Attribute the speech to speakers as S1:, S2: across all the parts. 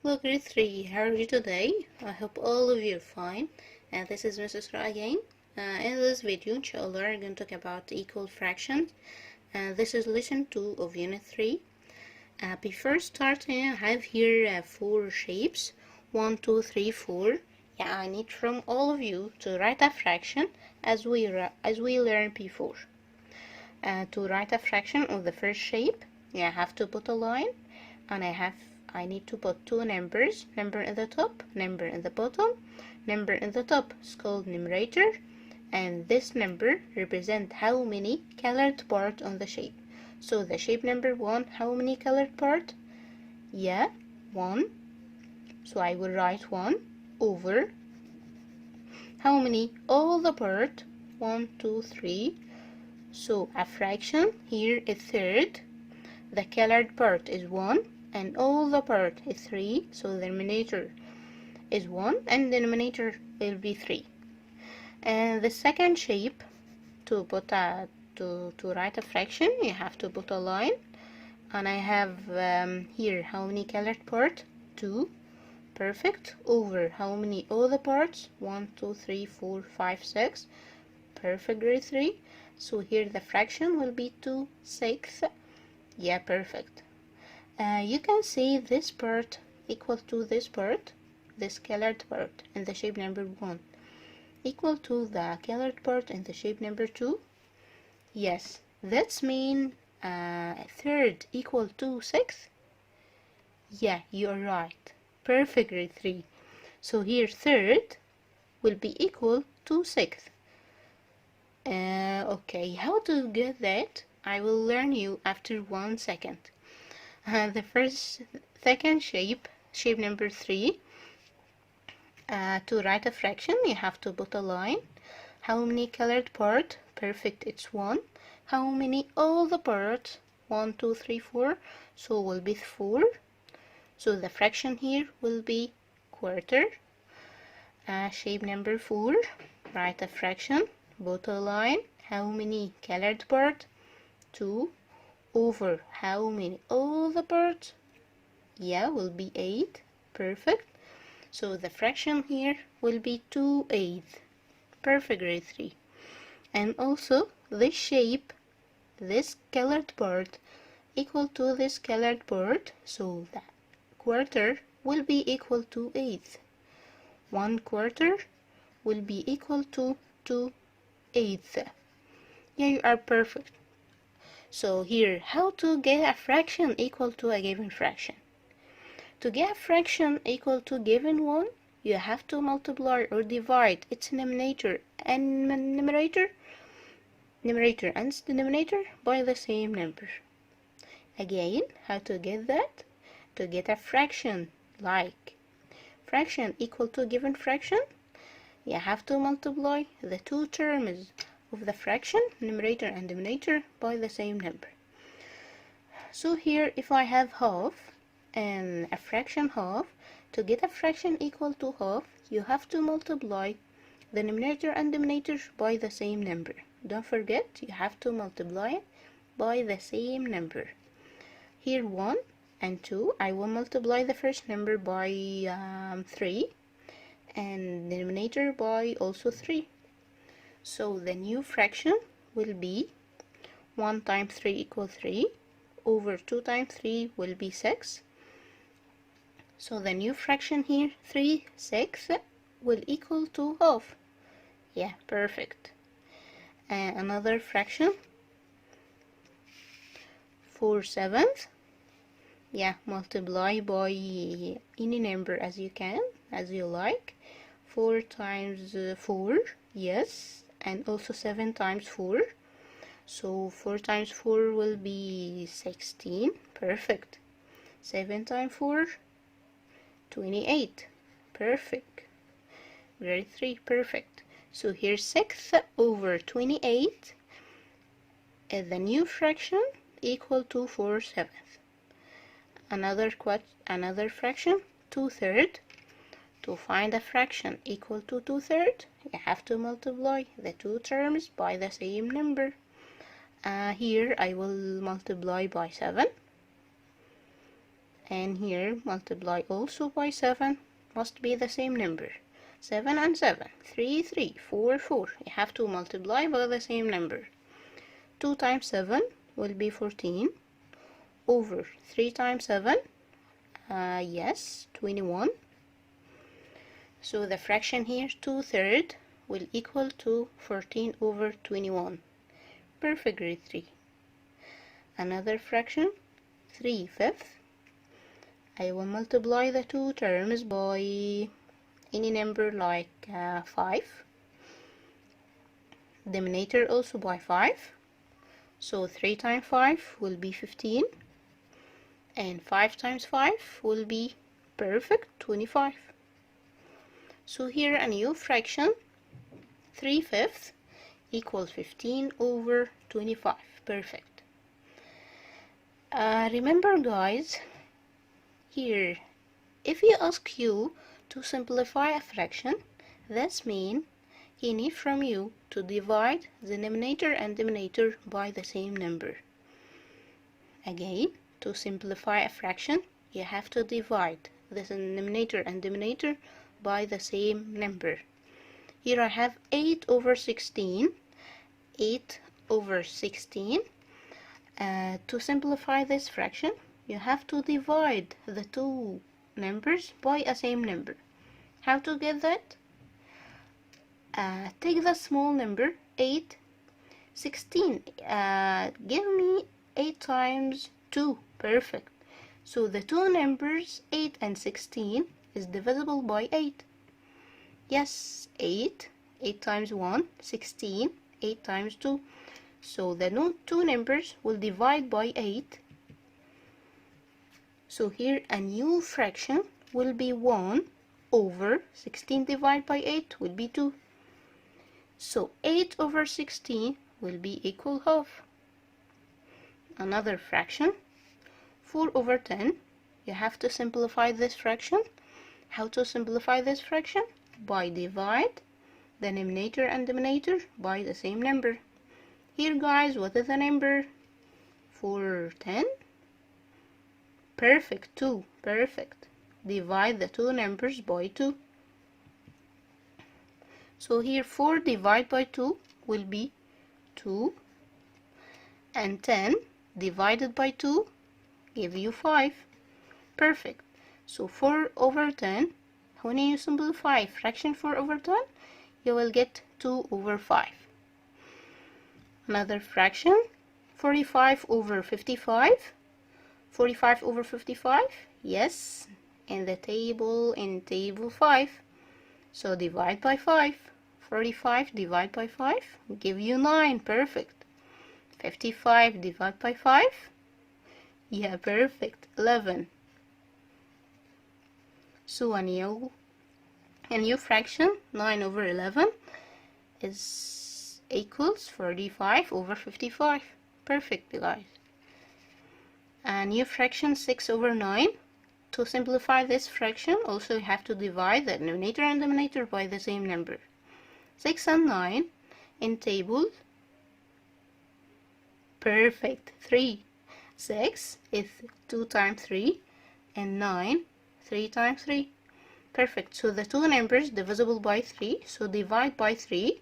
S1: Hello grade 3, how are you today? I hope all of you are fine. This is Miss Esraa again. In this video, inshallah, we're going to talk about equal fractions. This is lesson 2 of unit 3. Before starting, I have here 4 shapes. 1, 2, 3, 4. Yeah, I need from all of you to write a fraction as we learned before. To write a fraction of the first shape, I have to put a line, and I need to put two numbers, number in the top, number in the bottom. Number in the top is called numerator, and this number represents how many colored parts on the shape. So the shape number 1, how many colored parts? Yeah, 1. So I will write 1 over how many? All the part, 1, 2, 3. So a fraction here is third. The colored part is 1 and all the part is 3, so the numerator is 1 and the denominator will be 3. And the second shape, to write a fraction, you have to put a line, and I have here how many colored part? 2. Perfect. Over how many other parts? 1, 2, 3, 4, 5, 6. Perfect, grade 3. So here the fraction will be 2/6. Yeah, perfect. You can see this part equal to this part, this colored part in the shape number 1, equal to the colored part in the shape number 2. Yes, that's mean third equal to 6. Yeah, you're right. Perfect, grade 3. So here third will be equal to 6. Okay, how to get that? I will learn you after 1 second. The second shape number 3, to write a fraction, you have to put a line. How many colored part? Perfect, it's 1. How many all the parts? 1, 2, 3, 4. So will be 4. So the fraction here will be quarter. Shape number 4, write a fraction, put a line. How many colored part? 2. Over how many all the parts? Yeah, will be 8. Perfect. So the fraction here will be 2/8. Perfect, grade 3. And also this shape, this colored part equal to this colored part, so the quarter will be equal to 8. 1/4 will be equal to 2/8. Yeah, you are perfect. So here, how to get a fraction equal to a given fraction? To get a fraction equal to given one, you have to multiply or divide its numerator and denominator by the same number. Again, how to get that? To get a fraction like fraction equal to given fraction, you have to multiply the two terms of the fraction, numerator and denominator, by the same number. So here, if I have half and a fraction half, to get a fraction equal to half, you have to multiply the numerator and denominator by the same number. Don't forget, you have to multiply it by the same number. Here 1 and 2, I will multiply the first number by 3 and the denominator by also 3. So the new fraction will be 1 times 3 equals 3, over 2 times 3 will be 6. So the new fraction here, 3/6, will equal to half. Yeah, perfect. And another fraction, 4/7. Yeah, multiply by any number as you can, as you like. 4 times 4, yes, and also 7 times 4. So 4 times 4 will be 16. Perfect. 7 times 4, 28. Perfect. Grade 3. Perfect. So here's 6 over 28. The new fraction equal to 4/7. Another fraction, 2/3. To find a fraction equal to 2/3, you have to multiply the two terms by the same number. Here I will multiply by 7 and here multiply also by 7, must be the same number. 7 and 7, 3, 3, 4, 4. You have to multiply by the same number. 2 times 7 will be 14 over 3 times 7, yes, 21. So the fraction here, 2/3, will equal to 14 over 21. Perfect, grade 3. Another fraction, 3/5. I will multiply the two terms by any number like 5. Denominator also by 5. So 3 times 5 will be 15. And 5 times 5 will be perfect 25. So here a new fraction, 3/5 equals 15 over 25. Perfect. Remember guys, here if he asks you to simplify a fraction, this means he needs from you to divide the numerator and denominator by the same number. Again, to simplify a fraction, you have to divide the numerator and denominator by the same number. Here I have 8 over 16. 8 over 16. To simplify this fraction, you have to divide the two numbers by a same number. How to get that? Take the small number 8. 16. Give me 8 times 2. Perfect. So the two numbers 8 and 16 is divisible by 8. Yes, 8. 8 times 1, 16. 8 times 2. So the two numbers will divide by 8. So here a new fraction will be 1 over 16 divided by 8 will be 2. So 8 over 16 will be equal half. Another fraction, 4 over 10. You have to simplify this fraction. How to simplify this fraction? By divide the numerator and denominator by the same number. Here guys, what is the number for 10? Perfect, 2. Perfect. Divide the two numbers by 2. So here 4 divided by 2 will be 2. And 10 divided by 2 give you 5. Perfect. So 4 over 10, when you simplify fraction 4 over 10, you will get 2 over 5. Another fraction, 45 over 55. 45 over 55, yes, in table 5. So divide by 5. 45 divided by 5 give you 9. Perfect. 55 divided by 5, yeah, perfect, 11. So a new fraction, 9 over 11, is equals 45 over 55. Perfect, guys. A new fraction, 6 over 9. To simplify this fraction, also you have to divide the numerator and denominator by the same number. 6 and 9 in table. Perfect, 3. 6 is 2 times 3, and 9, 3 times 3. Perfect, so the two numbers divisible by 3, so divide by 3.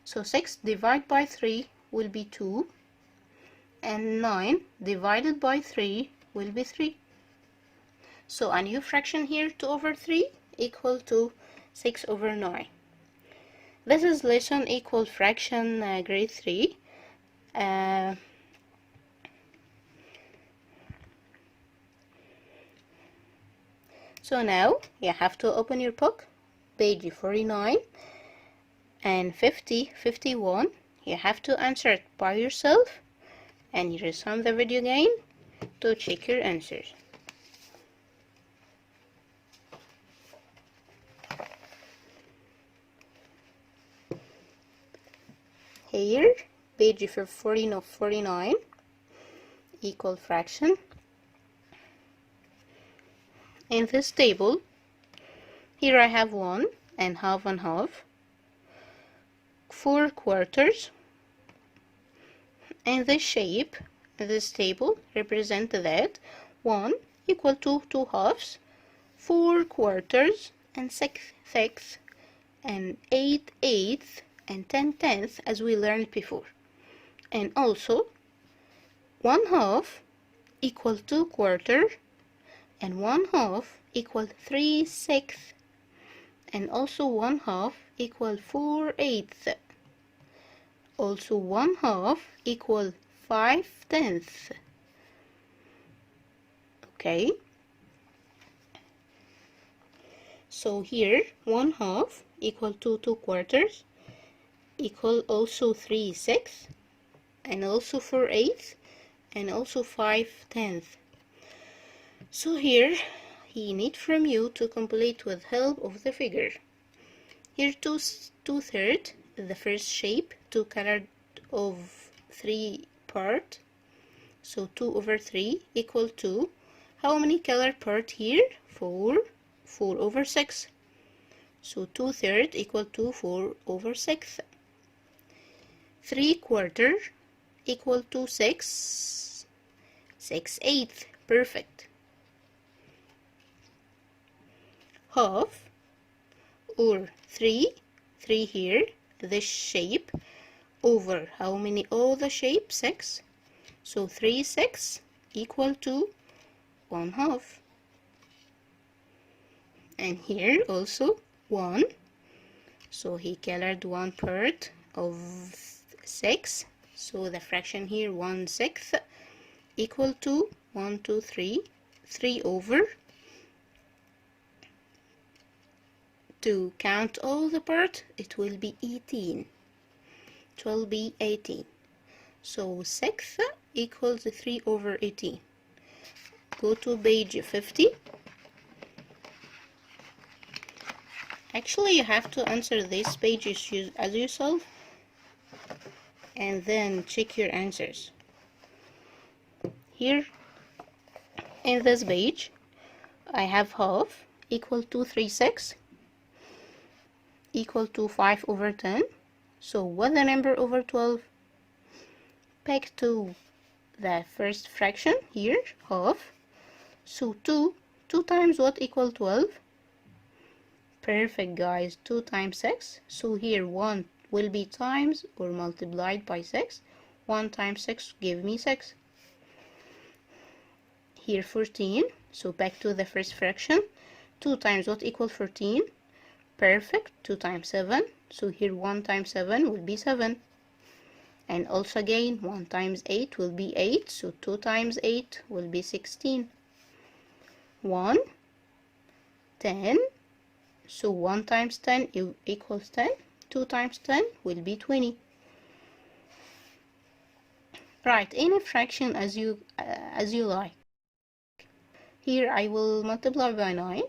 S1: So 6 divided by 3 will be 2, and 9 divided by 3 will be 3. So a new fraction here, 2 over 3 equal to 6 over 9. This is lesson equal fraction grade 3. So now you have to open your book, page 49 and 50, 51. You have to answer it by yourself and you resume the video again to check your answers. Here, page 49, equal fraction. In this table, here I have 1 and half and half, 4 quarters, and this shape, this table represents that 1 equal to 2 halves, 4 quarters, and 6 sixths, and 8 eighths, and 10 tenths, as we learned before. And also 1 half equal 2 quarters, and 1 half equal 3 sixths, and also 1 half equal 4 eighths. Also 1 half equal 5 tenths. Okay, so here 1 half equal to 2 quarters, equal also 3 sixths, and also 4 eighths, and also 5 tenths. So here he need from you to complete with help of the figure. Here 2 thirds, the first shape, 2 colored of 3 part, so 2 over 3 equal to, how many color part here? 4 over 6, so 2 thirds equal to 4 over 6. 3 quarters equal to 6 eighths. Perfect. Half, or 3 here, this shape, over how many? All the shape? 6, so 3 sixths equal to 1 half. And here also 1, so he colored 1 part of 6, so the fraction here 1 sixth equal to 1 2 3 3 over, to count all the part it will be 18. It will be 18, so 6 equals 3 over 18. Go to page 50. Actually, you have to answer these pages as yourself and then check your answers. Here in this page, I have half equal to 3 sixths equal to 5 over 10. So what the number over 12? Back to the first fraction here, half. So 2 times what equal 12? Perfect, guys. 2 times 6. So here 1 will be times or multiplied by 6. 1 times 6 give me 6. Here 14. So back to the first fraction. 2 times what equal 14? Perfect. 2 times 7. So here 1 times 7 will be 7. And also again 1 times 8 will be 8. So 2 times 8 will be 16. 1, 10. So 1 times 10 equals 10. 2 times 10 will be 20. Write any fraction as you like. Here I will multiply by 9.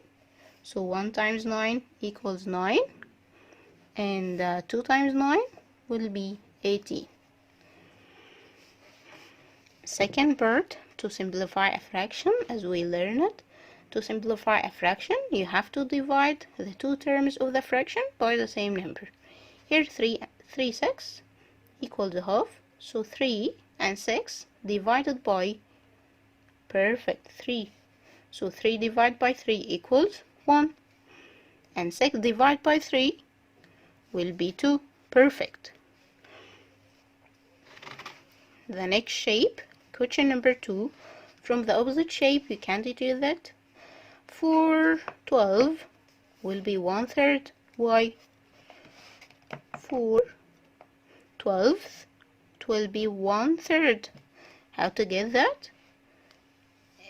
S1: So 1 times 9 equals 9. And 2 times 9 will be 18. Second part, to simplify a fraction as we learned it. To simplify a fraction, you have to divide the two terms of the fraction by the same number. Here 3 sixths equals half, so 3 and 6 divided by, perfect, 3. So 3 divided by 3 equals 1. And 6 divided by 3 will be 2. Perfect. The next shape, question number 2. From the opposite shape, you can't do that. 4 12 will be 1/3. Why? 4 12 will be 1/3. How to get that?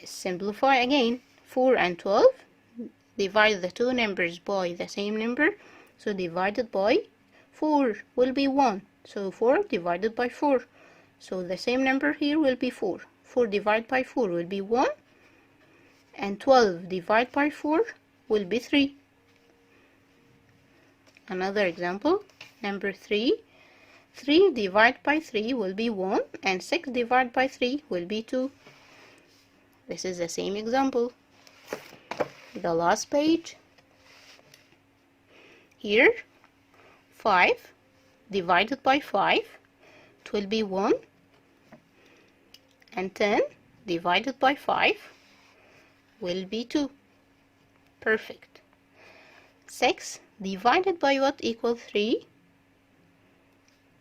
S1: Simplify again. 4 and 12. Divide the two numbers by the same number. So divided by 4 will be 1. So 4 divided by 4. So the same number here will be 4. 4 divided by 4 will be 1. And 12 divided by 4 will be 3. Another example, number 3. 3 divided by 3 will be 1. And 6 divided by 3 will be 2. This is the same example. The last page. Here, 5 divided by 5, it will be 1. And 10 divided by 5 will be 2. Perfect. 6 divided by what equal 3?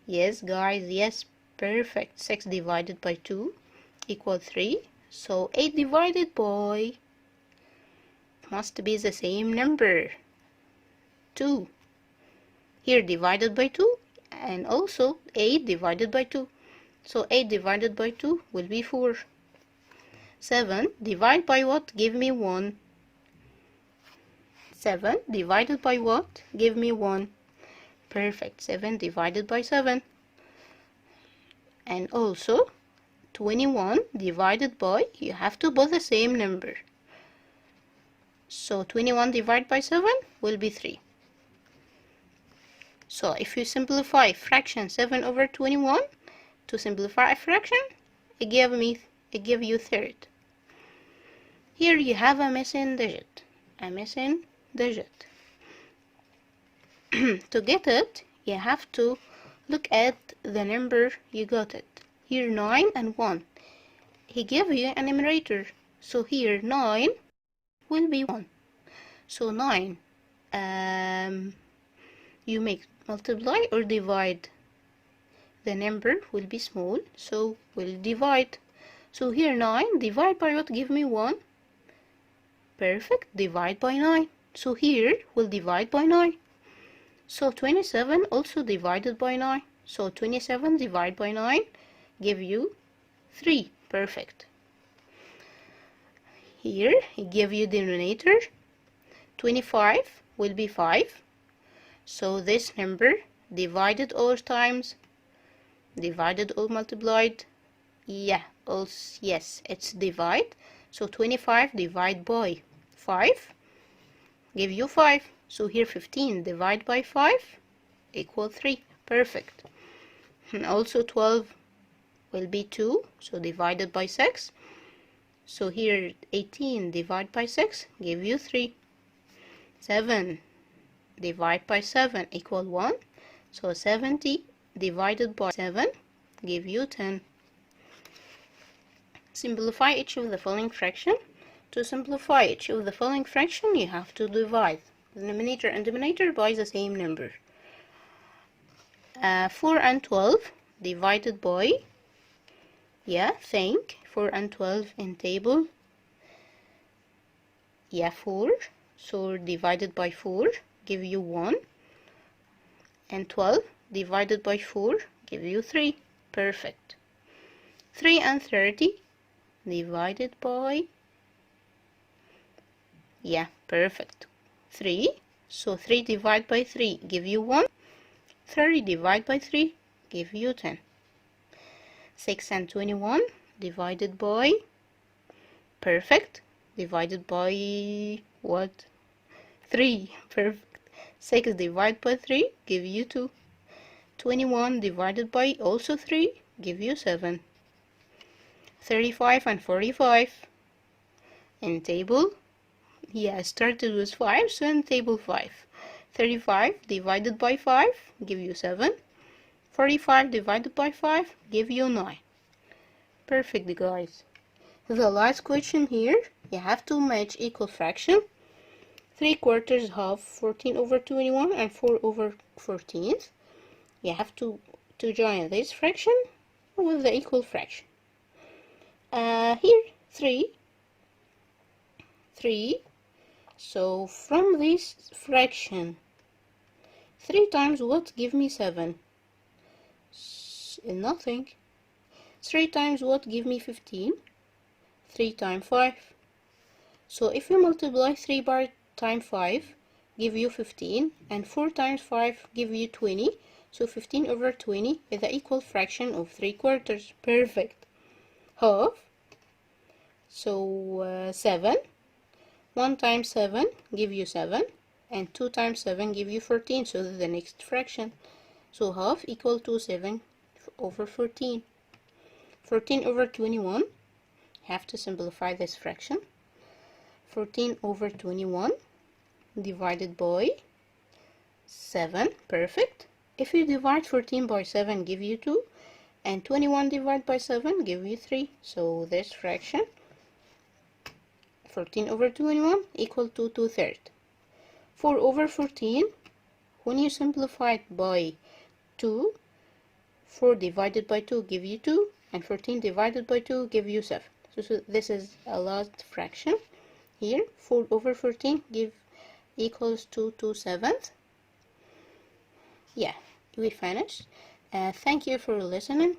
S1: Yes, guys, yes, perfect. 6 divided by 2 equal 3. So 8 divided by must be the same number, 2. Here divided by 2, and also 8 divided by 2. So 8 divided by 2 will be 4. 7 divided by what? Give me 1. 7 divided by what? Give me 1. Perfect. 7 divided by 7. And also 21 divided by, you have to put the same number. So 21 divided by 7 will be 3. So if you simplify fraction 7 over 21, to simplify a fraction, it give you third. Here you have a missing digit. A missing digit. To get it, you have to look at the number you got it. Here 9 and 1. He gave you a numerator. So here 9 will be 1. So 9, you make multiply or divide. The number will be small, so we'll divide. So here 9 divide by what? Give me 1. Perfect. Divide by 9. So here we'll divide by 9. So 27 also divided by 9. So 27 divided by 9 give you 3. Perfect. Here he give you denominator. 25 will be 5. So this number divided all times, divided or multiplied. Yeah, also, yes, it's divide. So 25 divided by 5 give you 5. So here 15 divided by 5 equal 3. Perfect. And also 12 will be 2. So divided by 6. So here 18 divided by 6 give you 3. 7 divided by 7 equal 1. So 70 divided by 7 give you 10. Simplify each of the following fraction. To simplify each of the following fraction, you have to divide the numerator and denominator by the same number. 4 and 12 divided by, think 4 and 12 in table. 4. So divided by 4 give you 1. And 12 divided by 4 give you 3. Perfect. 3 and 30 divided by, perfect. 3. So 3 divided by 3 give you 1. 30 divided by 3 give you 10. 6 and 21 divided by, perfect. Divided by what? 3. Perfect. 6 divided by 3 give you 2. 21 divided by also 3 give you 7. 35 and 45 in table. Started with 5, so in table 5. 35 divided by 5 give you 7. 45 divided by 5 give you 9. Perfect, guys. The last question here, you have to match equal fraction. 3/4 half 14 over 21 and 4 over 14. You have to join this fraction with the equal fraction. Here 3. So from this fraction, 3 times what? Give me 7. Nothing. 3 times what? Give me 15. 3 times 5. So if you multiply 3 by times 5 give you 15, and 4 times 5 give you 20. So 15 over 20 is the equal fraction of 3/4. Perfect. Half. So 7. 1 times 7 give you 7, and 2 times 7 give you 14. So this is the next fraction. So half equal to 7 over 14. 14 over 21. Have to simplify this fraction. 14 over 21 divided by 7. Perfect. If you divide 14 by 7 give you 2, and 21 divided by 7 give you 3. So this fraction 14 over 21 equal to 2/3. 4 over 14, when you simplify it by 2, 4 divided by 2 give you 2, and 14 divided by 2 give you 7. So this is a last fraction. Here, 4 over 14 equals to 2/7. Yeah, we finished. Thank you for listening.